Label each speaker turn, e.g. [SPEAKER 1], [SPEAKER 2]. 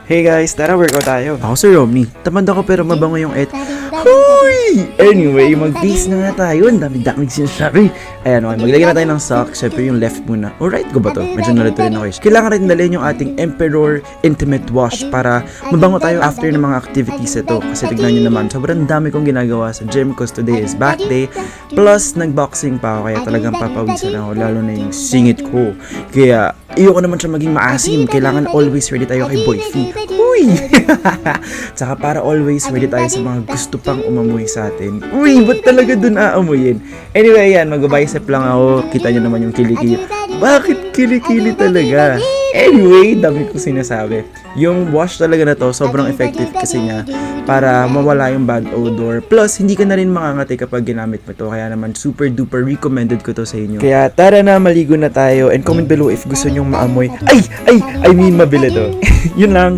[SPEAKER 1] Hey guys, tara workout tayo. Ako si Romney. Tamad ako pero mabango yung Huy! Anyway, mag-face na nga tayo. Ang dami-daming sinasabi. Ayan, okay. Maglagay na tayo ng socks. Siyempre yung left muna. O right ko ba to? Medyo nalito rin ako. Kailangan rin dalhin yung ating Emperor Intimate Wash para mabango tayo after ng mga activities ito. Kasi tignan nyo naman, sobrang dami kong ginagawa sa gym because today is back day. Plus, nag-boxing pa ako. Kaya talagang papawisan ako. Lalo na yung singit ko. Kaya, ayoko naman siya maging maasim. Kailangan always ready tayo kay Boy Fee. Uy! Tsaka para always ready tayo sa mga gusto pang umamoy sa atin. Uy, ba't talaga dun aamuyin? Anyway, yan, mag-bicep lang ako. Kita nyo naman yung kilikili. Bakit kilikili talaga? Anyway, dami kong sinasabi. Yung wash talaga na to, sobrang effective kasi niya para mawala yung bad odor. Plus, hindi ka na rin makangati kapag ginamit mo to. Kaya naman, super duper recommended ko to sa inyo. Kaya tara na, maligo na tayo. And comment below if gusto nyong maamoy. I mean, mabili to. Yun lang.